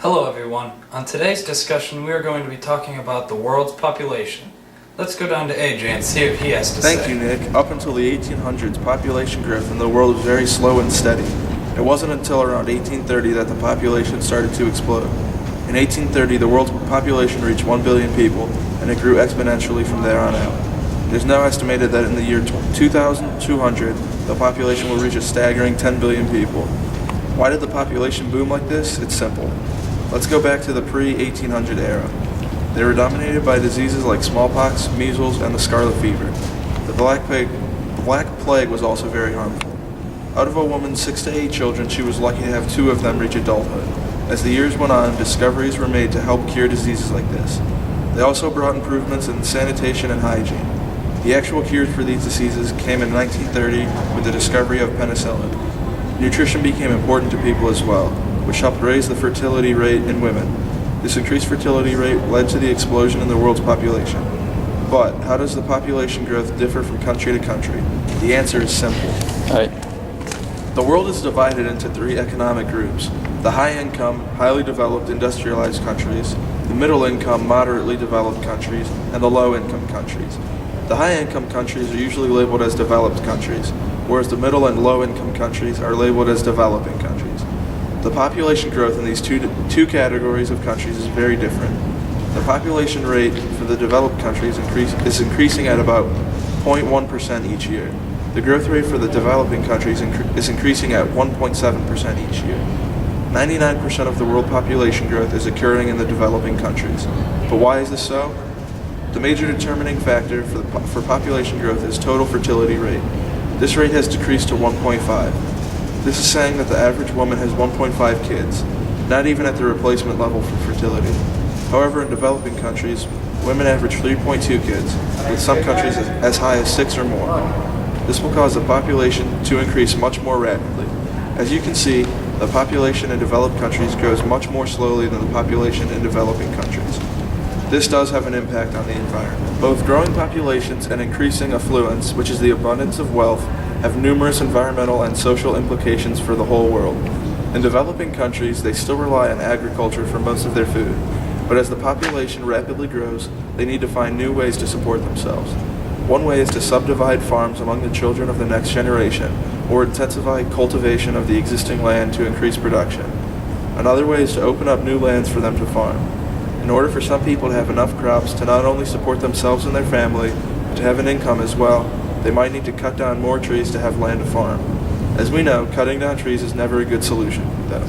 Hello everyone. On today's discussion we are going to be talking about the world's population. Let's go down to AJ and see what he has to say. Thank you, Nick. Up until the 1800s, population growth in the world was very slow and steady. It wasn't until around 1830 that the population started to explode. In 1830, the world's population reached 1 billion people, and it grew exponentially from there on out. It is now estimated that in the year 2200, the population will reach a staggering 10 billion people. Why did the population boom like this? It's simple. Let's go back to the pre-1800 era. They were dominated by diseases like smallpox, measles, and the scarlet fever. The Black Plague was also very harmful. Out of a woman's 6 to 8 children, she was lucky to have 2 of them reach adulthood. As the years went on, discoveries were made to help cure diseases like this. They also brought improvements in sanitation and hygiene. The actual cures for these diseases came in 1930 with the discovery of penicillin. Nutrition became important to people as well, which helped raise the fertility rate in women. This increased fertility rate led to the explosion in the world's population. But how does the population growth differ from country to country? The answer is simple. The world is divided into 3 economic groups: the high-income, highly developed industrialized countries, the middle-income, moderately developed countries, and the low-income countries. The high-income countries are usually labeled as developed countries, whereas the middle and low-income countries are labeled as developing countries. The population growth in these two categories of countries is very different. The population rate for the developed countries is increasing at about 0.1% each year. The growth rate for the developing countries is increasing at 1.7% each year. 99% of the world population growth is occurring in the developing countries. But why is this so? The major determining factor for population growth is total fertility rate. This rate has decreased to 1.5. This is saying that the average woman has 1.5 kids, not even at the replacement level for fertility. However, in developing countries, women average 3.2 kids, with some countries as high as 6 or more. This will cause the population to increase much more rapidly. As you can see, the population in developed countries grows much more slowly than the population in developing countries. This does have an impact on the environment. Both growing populations and increasing affluence, which is the abundance of wealth, have numerous environmental and social implications for the whole world. In developing countries, they still rely on agriculture for most of their food, but as the population rapidly grows, they need to find new ways to support themselves. One way is to subdivide farms among the children of the next generation, or intensify cultivation of the existing land to increase production. Another way is to open up new lands for them to farm. In order for some people to have enough crops to not only support themselves and their family, but to have an income as well, they might need to cut down more trees to have land to farm. As we know, cutting down trees is never a good solution, though.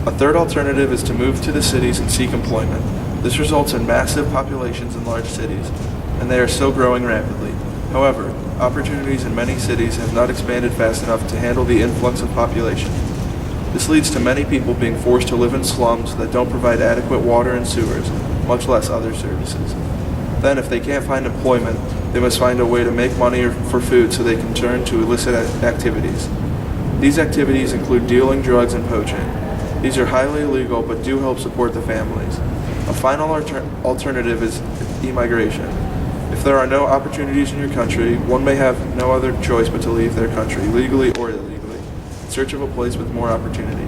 A third alternative is to move to the cities and seek employment. This results in massive populations in large cities, and they are still growing rapidly. However, opportunities in many cities have not expanded fast enough to handle the influx of population. This leads to many people being forced to live in slums that don't provide adequate water and sewers, much less other services. Then, if they can't find employment, they must find a way to make money for food so they can turn to illicit activities. These activities include dealing drugs and poaching. These are highly illegal but do help support the families. A final alternative is immigration. If there are no opportunities in your country, one may have no other choice but to leave their country, legally or illegally, in search of a place with more opportunity.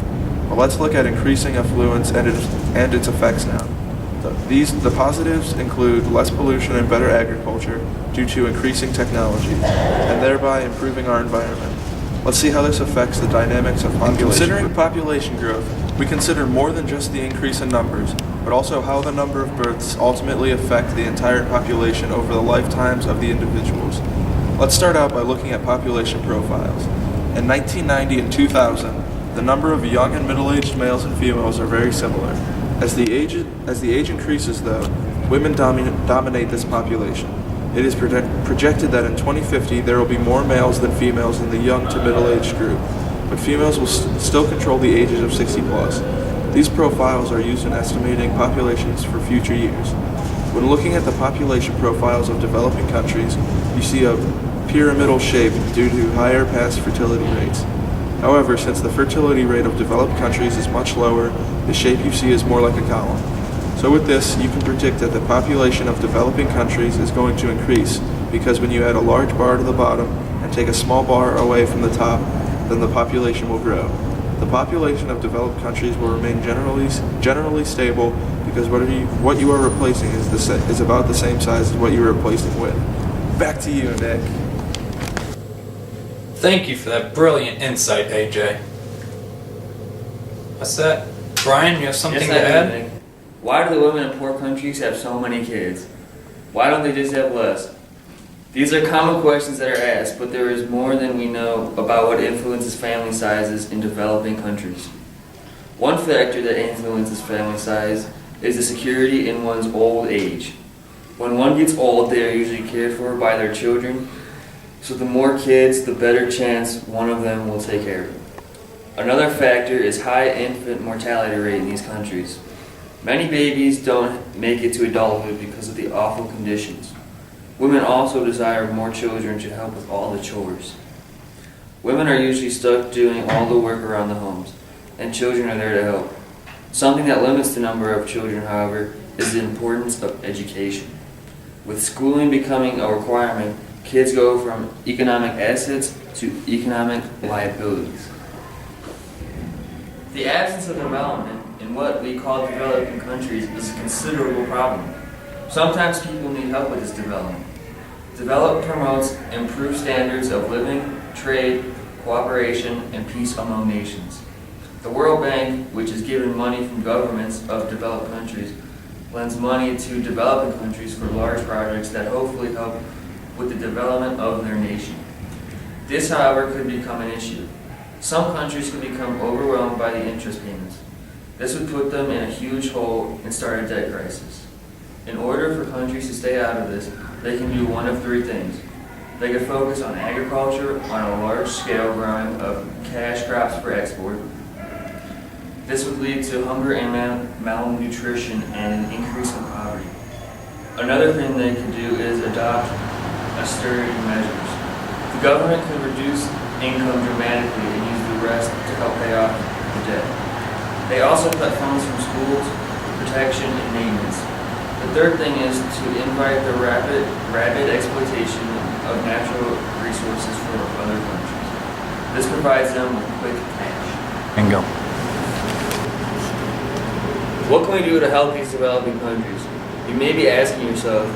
But let's look at increasing affluence and its effects now. The positives include less pollution and better agriculture due to increasing technology, and thereby improving our environment. Let's see how this affects the dynamics of population. Considering population growth, we consider more than just the increase in numbers, but also how the number of births ultimately affect the entire population over the lifetimes of the individuals. Let's start out by looking at population profiles. In 1990 and 2000, the number of young and middle-aged males and females are very similar. As the age increases, though, women dominate this population. It is projected that in 2050 there will be more males than females in the young to middle-aged group, but females will still control the ages of 60 plus. These profiles are used in estimating populations for future years. When looking at the population profiles of developing countries, you see a pyramidal shape due to higher past fertility rates. However, since the fertility rate of developed countries is much lower, the shape you see is more like a column. So with this, you can predict that the population of developing countries is going to increase, because when you add a large bar to the bottom and take a small bar away from the top, then the population will grow. The population of developed countries will remain generally stable because what you are replacing is about the same size as what you are replacing with. Back to you, Nick. Thank you for that brilliant insight, AJ. What's that? Brian, you have something to add? Why do the women in poor countries have so many kids? Why don't they just have less? These are common questions that are asked, but there is more than we know about what influences family sizes in developing countries. One factor that influences family size is the security in one's old age. When one gets old, they are usually cared for by their children, so the more kids, the better chance one of them will take care of them. Another factor is high infant mortality rate in these countries. Many babies don't make it to adulthood because of the awful conditions. Women also desire more children to help with all the chores. Women are usually stuck doing all the work around the homes, and children are there to help. Something that limits the number of children, however, is the importance of education. With schooling becoming a requirement, kids go from economic assets to economic liabilities. The absence of development in what we call developing countries is a considerable problem. Sometimes people need help with this development. Development promotes improved standards of living, trade, cooperation, and peace among nations. The World Bank, which is given money from governments of developed countries, lends money to developing countries for large projects that hopefully help with the development of their nation. This, however, could become an issue. Some countries could become overwhelmed by the interest payments. This would put them in a huge hole and start a debt crisis. In order for countries to stay out of this, they can do one of three things. They could focus on agriculture on a large scale growing of cash crops for export. This would lead to hunger and malnutrition and an increase in poverty. Another thing they could do is adopt austerity measures. The government could reduce income dramatically and use the rest to help pay off the debt. They also cut funds from schools, protection, and maintenance. The third thing is to invite the rapid exploitation of natural resources for other countries. This provides them with quick cash. Bingo. What can we do to help these developing countries? You may be asking yourself,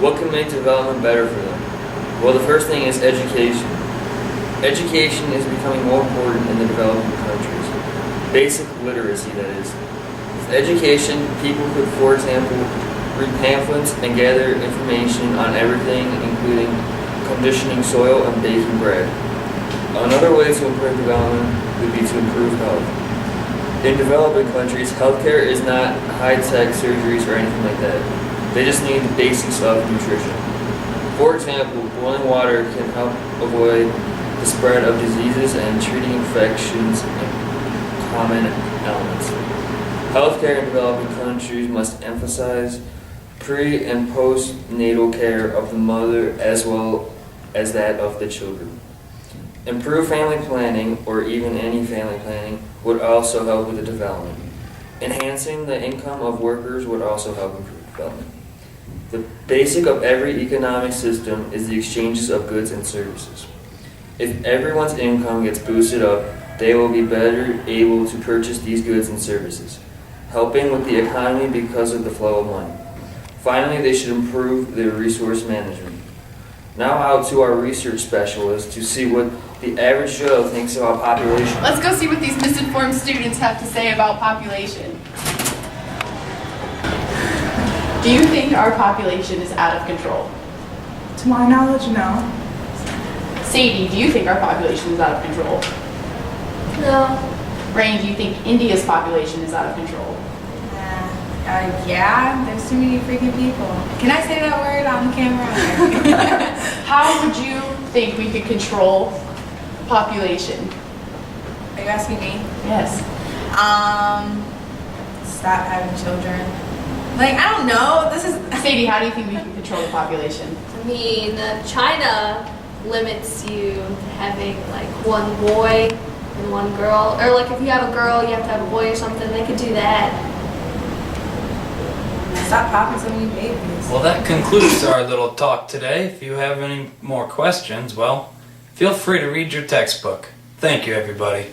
what can make development better for them? Well, the first thing is education. Education is becoming more important in the developing countries. Basic literacy, that is. With education, people could, for example, read pamphlets and gather information on everything, including conditioning soil and baking bread. Another way to improve development would be to improve health. In developing countries, healthcare is not high-tech surgeries or anything like that. They just need the basics of nutrition. For example, boiling water can help avoid the spread of diseases and treating infections and common ailments. Healthcare in developing countries must emphasize pre- and postnatal care of the mother as well as that of the children. Improved family planning, or even any family planning, would also help with the development. Enhancing the income of workers would also help improve development. The basic of every economic system is the exchanges of goods and services. If everyone's income gets boosted up, they will be better able to purchase these goods and services, helping with the economy because of the flow of money. Finally, they should improve their resource management. Now out to our research specialist to see what the average Joe thinks about population. Let's go see what these misinformed students have to say about population. Do you think our population is out of control? To my knowledge, no. Sadie, do you think our population is out of control? No. Rain, do you think India's population is out of control? Yeah, there's too many freaking people. Can I say that word on the camera? How would you think we could control population? Are you asking me? Yes. Stop having children. Like, I don't know. This is. Sadie, how do you think we can control the population? I mean, China limits you to having like one boy and one girl. Or like if you have a girl, you have to have a boy or something. They could do that. Stop popping so many babies. Well, that concludes our little talk today. If you have any more questions, well, feel free to read your textbook. Thank you, everybody.